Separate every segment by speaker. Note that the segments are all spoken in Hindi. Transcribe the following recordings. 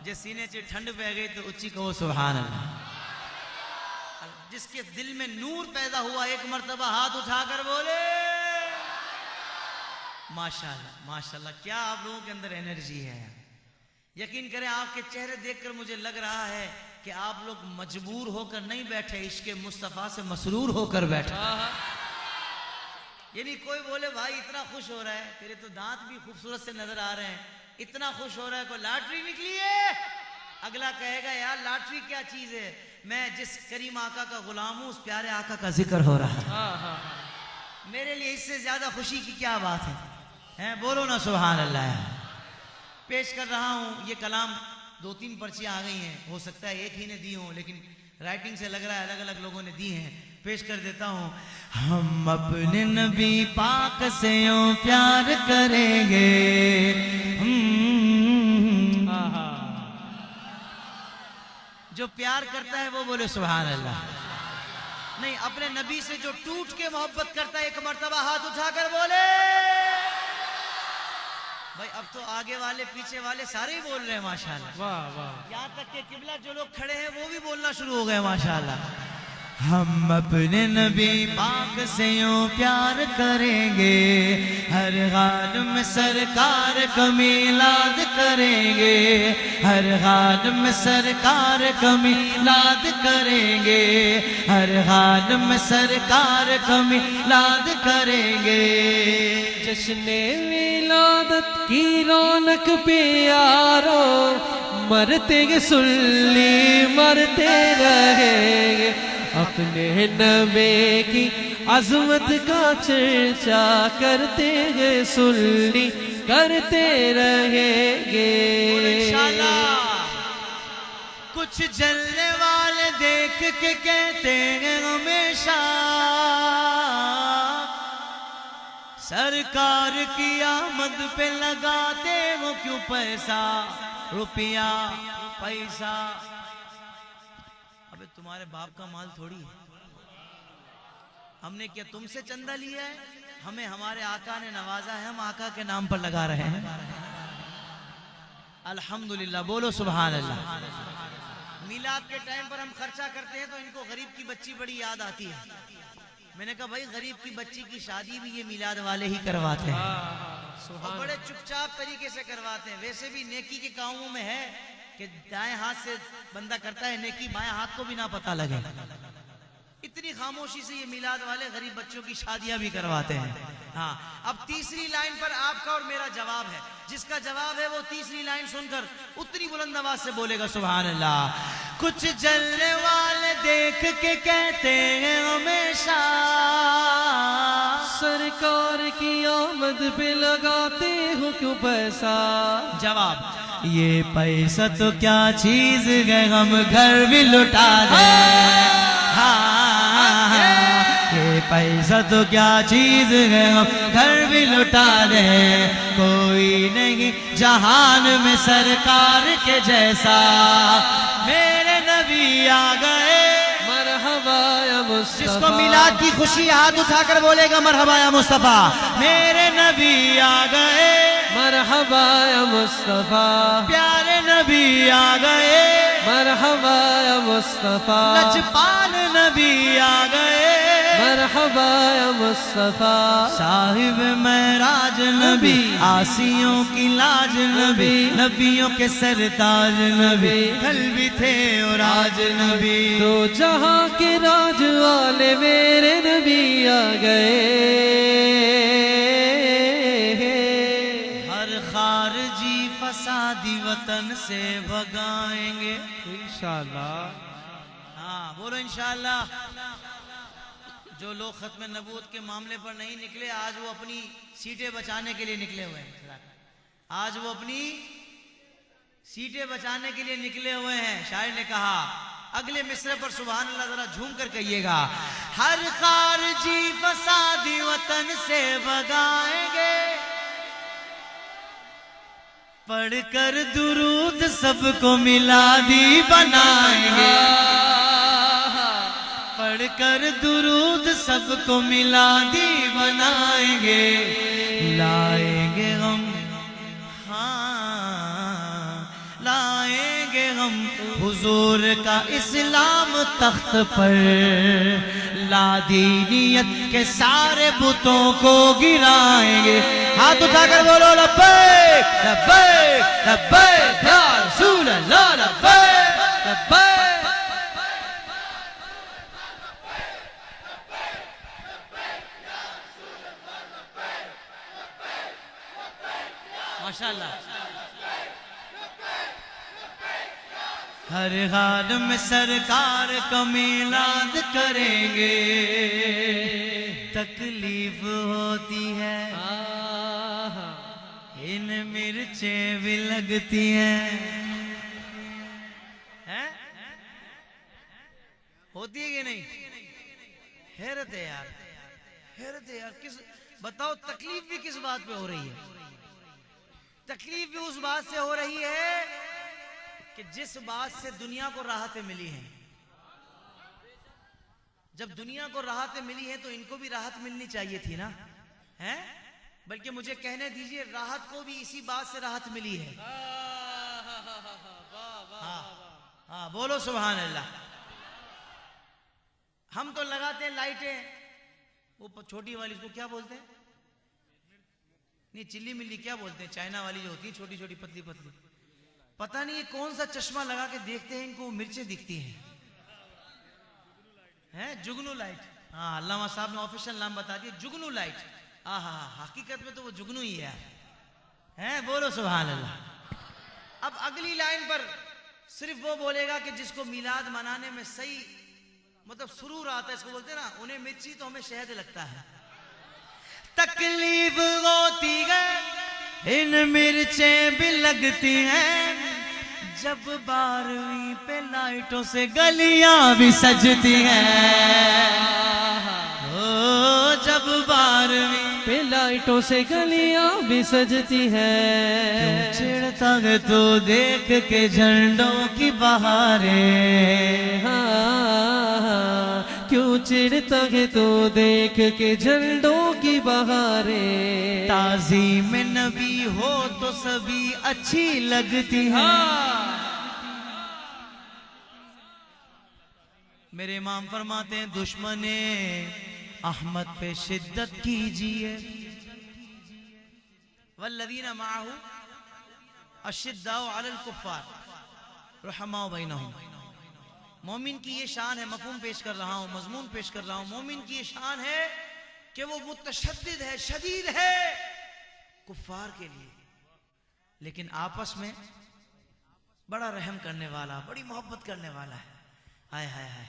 Speaker 1: जे सीने च ठंड पै गई तो उच्ची कहो सुभान अल्लाह। जिसके दिल में नूर पैदा हुआ एक मर्तबा हाथ उठाकर बोले माशाल्लाह माशाल्लाह। क्या आप लोगों के अंदर एनर्जी है। यकीन करें आपके चेहरे देखकर मुझे लग रहा है कि आप लोग मजबूर होकर नहीं बैठे, इश्क़े मुस्तफ़ा से मसरूर होकर बैठे। यानी कोई बोले भाई इतना खुश हो रहा है, तेरे तो दांत भी खूबसूरत से नजर आ रहे हैं, इतना खुश हो रहा है, कोई लॉटरी निकली है। अगला कहेगा यार लॉटरी क्या चीज है, मैं जिस करीम आका का गुलाम हूं उस प्यारे आका का जिक्र हो रहा है। मेरे लिए इससे ज्यादा खुशी की क्या बात है, बोलो ना सुभान अल्लाह। पेश कर रहा हूं ये कलाम, 2-3 पर्चियां आ गई हैं, हो सकता है एक ही ने दी हो, लेकिन राइटिंग से लग रहा है अलग अलग लोगों ने दी हैं। पेश कर देता हूं। हम अपने नबी पाक से यूं प्यार करेंगे, जो प्यार करता है वो बोले सुभान अल्लाह। नहीं, अपने नबी से जो टूट के मोहब्बत करता है एक मर्तबा हाथ उठाकर बोले। भाई अब तो आगे वाले पीछे वाले सारे ही बोल रहे हैं माशाल्लाह। वाह वाह। यहाँ तक के किबला जो लोग खड़े हैं वो भी बोलना शुरू हो गए माशाल्लाह। हम अपने नबी पाक से यूं प्यार करेंगे, हर हाल में सरकार को मिलाद करेंगे, हर हाल में सरकार को मिलाद करेंगे, हर हाल में सरकार को मिलाद करेंगे।
Speaker 2: जश्ने मिलादत की रौनक पे यारो, मरते सुल्ली मरते रहेंगे, अपने नबी की अजमत का चर्चा करते हैं, सुल्ली करते रहेंगे
Speaker 1: इंशाल्लाह। कुछ जलने वाले देख के कहते हैं हमेशा, सरकार की आमद पे लगाते हो क्यों पैसा, रुपया पैसा। अबे तुम्हारे बाप का माल थोड़ी है, हमने क्या तुमसे चंदा लिया है, हमें हमारे आका ने नवाजा है, हम आका के नाम पर लगा रहे हैं। अल्हम्दुलिल्लाह, बोलो सुभान अल्लाह। मिलाद के टाइम पर हम खर्चा करते हैं तो इनको गरीब की बच्ची बड़ी याद आती है। मैंने कहा भाई गरीब की बच्ची की शादी भी ये मिलाद वाले ही करवाते हैं और बड़े चुपचाप तरीके से करवाते हैं। वैसे भी नेकी के कामों में है कि दाएं हाथ से बंदा करता है नेकी, बाएं हाथ को भी ना पता लगे। इतनी खामोशी से ये मिलाद वाले गरीब बच्चों की शादियां भी करवाते हैं। हाँ, अब तीसरी लाइन पर आपका और मेरा जवाब है। जिसका जवाब है वो तीसरी लाइन सुनकर उतनी बुलंद आवाज से बोलेगा सुभान अल्लाह। कुछ जलने वाले देख के कहते हैं हमेशा,
Speaker 2: सरकार की आमद पे लगाते हो क्यों पैसा।
Speaker 1: जवाब, ये पैसा तो क्या चीज है, हम घर भी लुटा दें। ये पैसा तो क्या चीज है, हम घर भी लुटा दें। कोई नहीं जहान में सरकार के जैसा, मेरे नबी आ गए।
Speaker 2: मरहबा या मुस्तफा।
Speaker 1: जिसको मिलाद की खुशी हाथ उठाकर बोलेगा मरहबा या मुस्तफा। मेरे नबी आ गए,
Speaker 2: मरहबा या मुस्तफा।
Speaker 1: प्यारे नबी आ गए,
Speaker 2: मरहबा या मुस्तफा।
Speaker 1: लजपाल नबी आ गए,
Speaker 2: मरहबा या मुस्तफा।
Speaker 1: साहिब महराज नबी, आसियों की लाज नबी, नबियों के सरताज नबी, कल भी थे और आज नबी।
Speaker 2: तो जहां के राज वाले मेरे नबी आ गए,
Speaker 1: हर खारजी फसादी वतन से भगाएंगे
Speaker 2: इंशाअल्लाह।
Speaker 1: हाँ बोलो इंशाअल्लाह। जो लोग खत्म नबूवत के मामले पर नहीं निकले, आज वो अपनी सीटें बचाने के लिए निकले हुए हैं। आज वो अपनी सीटें बचाने के लिए निकले हुए हैं। शायर ने कहा, अगले मिसरे पर सुभान अल्लाह जरा झूम कर कहिएगा। हर खारजी फसादी वतन से भगाएंगे, पढ़कर दुरूद सबको मिलादी बनाएंगे, पढ़कर दुरूद सबको मिलादी बनाएंगे। लाएंगे हम, हाँ लाएंगे लाएंगे हम हुजूर का इस्लाम तख्त पर, लादीनियत के सारे बुतों को गिराएंगे। हाथ उठाकर बोलो लब्बैक लब्बैक लब्बैक या रसूल अल्लाह लब्बैक लब्बैक। माशाअल्लाह। हर हाल में सरकार का मिलाद करेंगे, तकलीफ होती है इन मिर्चें भी लगती हैं। होती है कि नहीं? हैरत है यार, हैरत है यार। किस बताओ तकलीफ भी किस बात पे हो रही है? तकलीफ भी उस बात से हो रही है कि जिस बात से दुनिया को राहतें मिली हैं। जब दुनिया को राहतें मिली हैं तो इनको भी राहत मिलनी चाहिए थी ना, हैं? बल्कि मुझे कहने दीजिए, राहत को भी इसी बात से राहत मिली है। हाँ हाँ, बोलो सुभान अल्लाह। हम तो लगाते हैं लाइटें, वो छोटी वाली इसको क्या बोलते हैं? नहीं, चिल्ली मिल्ली क्या बोलते हैं, चाइना वाली जो होती है छोटी छोटी पतली पतली। पता नहीं ये कौन सा चश्मा लगा के देखते हैं, इनको मिर्चें दिखती हैं। जुगनू लाइट। हाँ, अल्लामा साहब ने ऑफिशियल नाम बता दिया, जुगनू लाइट। आहा, हकीकत में तो वो जुगनू ही है। बोलो सुभान अल्लाह। अब अगली लाइन पर सिर्फ वो बोलेगा कि जिसको मिलाद मनाने में सही मतलब सुरूर आता है, इसको बोलते हैं ना, उन्हें मिर्ची तो हमें शहद लगता है। तकलीफ होती है इन मिर्चें भी लगती हैं, जब 12वीं पे लाइटों से गलियां भी सजती हैं। ओ जब 12वीं
Speaker 2: पे लाइटों से गलियां भी सजती हैं।
Speaker 1: चिढ़ता है तो देख के झंडों की बहारें।
Speaker 2: क्यों चिढ़ता है तो देख के झंडों की बहारें।
Speaker 1: ताज़ीम नबी हो तो सभी अच्छी लगती है। मेरे इमाम फरमाते हैं, दुश्मने अहमद पे शिद्दत कीजिए। वल्लज़ीना माअहू अशिद्दाउ अलल कुफ़्फ़ार रुहमाउ बैनहुम। मोमिन की ये शान है, मफ़हूम पेश कर रहा हूँ, मज़मून पेश कर रहा हूँ। मोमिन की ये शान है कि वो मुतशद्दिद है, शदीद है कुफ़ार के लिए, लेकिन आपस में बड़ा रहम करने वाला, बड़ी मोहब्बत करने वाला है। हाय हाय हाय।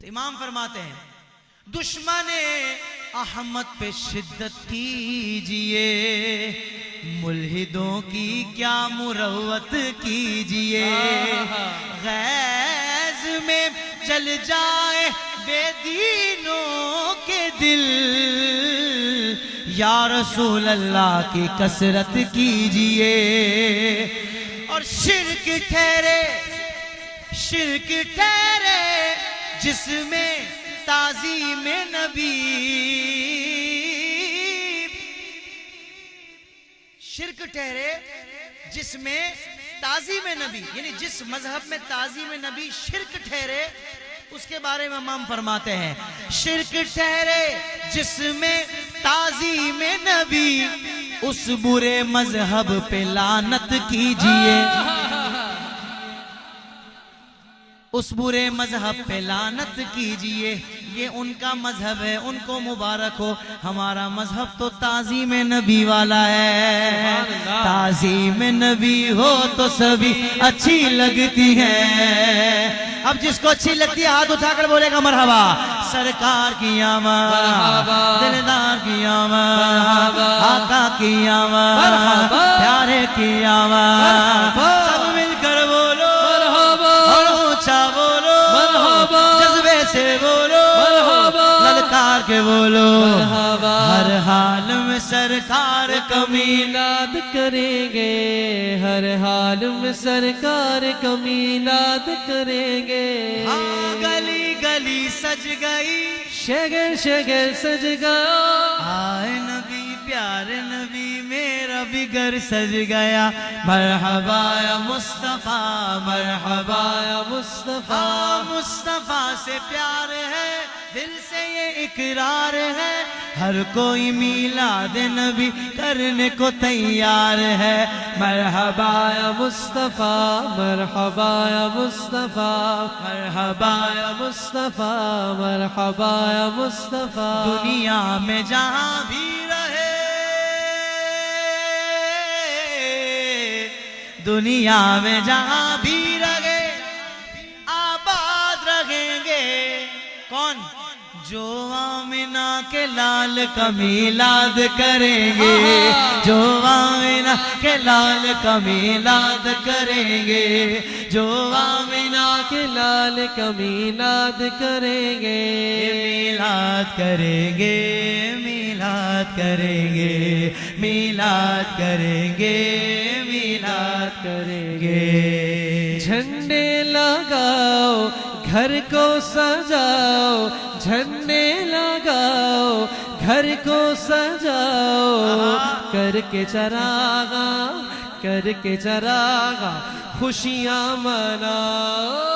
Speaker 1: तो इमाम फरमाते हैं, दुश्मने अहमद पे शिद्दत कीजिए, मुल्हिदों की क्या मुरव्वत कीजिए। गैज़ में जल जाए बेदीनों के दिल, या रसूल अल्लाह की कसरत कीजिए। और शिर्क ठहरे जिसमें ताज़ीम नबी, शिर्क ठहरे जिसमें ताज़ीम नबी, यानी जिस मजहब में ताज़ीम नबी शिर्क ठहरे, उसके बारे में इमाम फरमाते हैं, शिर्क ठहरे जिसमें ताज़ीम नबी, उस बुरे मजहब पे लानत कीजिए। उस बुरे मजहब पे लानत कीजिए। ये उनका मजहब है, उनको मुबारक हो। हमारा मजहब तो ताज़ीम नबी वाला है। ताज़ीम नबी हो तो सभी अच्छी लगती है। अब जिसको अच्छी लगती है हाथ उठाकर बोलेगा मरहबा। सरकार की आमद, दिलदार की आमद, आका की आमद, प्यारे की आमद। सब मिलकर बोलो और ऊंचा बोलो, जज्बे से बोलो, ललकार के बोलो। हर हाल में सरकार का
Speaker 2: मीलाद करेंगे, हर हाल में सरकार का मीलाद करेंगे।
Speaker 1: हाँ, गली गली सज गई,
Speaker 2: शगर शगर सज गया।
Speaker 1: आए नबी प्यारे नबी मेरा अभी घर सज गया। मरहबा या मुस्तफ़ा, मरहबा
Speaker 2: या मुस्तफा,
Speaker 1: मुस्तफ़ा से प्यार है, दिल से ये इकरार है, हर कोई मिलाद नबी करने को तैयार है। मरहबा
Speaker 2: या मुस्तफा, मरहबा या मुस्तफा,
Speaker 1: मरहबा
Speaker 2: या मुस्तफा, मरहबा या मुस्तफा।
Speaker 1: दुनिया में जहां भी रहे, दुनिया में जहां भी रहे, आबाद रहेंगे। कौन? जो आमिना के लाल का मिलाद करेंगे, जो आमिना के लाल का मिलाद करेंगे, जो आमिना
Speaker 2: के लाल का मिलाद करेंगे,
Speaker 1: मिलाद करेंगे, मिलाद करेंगे, मिलाद करेंगे, मिलाद करेंगे।
Speaker 2: झंडे लगाओ, घर को सजाओ, झंडे लगाओ, घर को सजाओ, करके चरागा, करके चरागा, खुशियां मनाओ।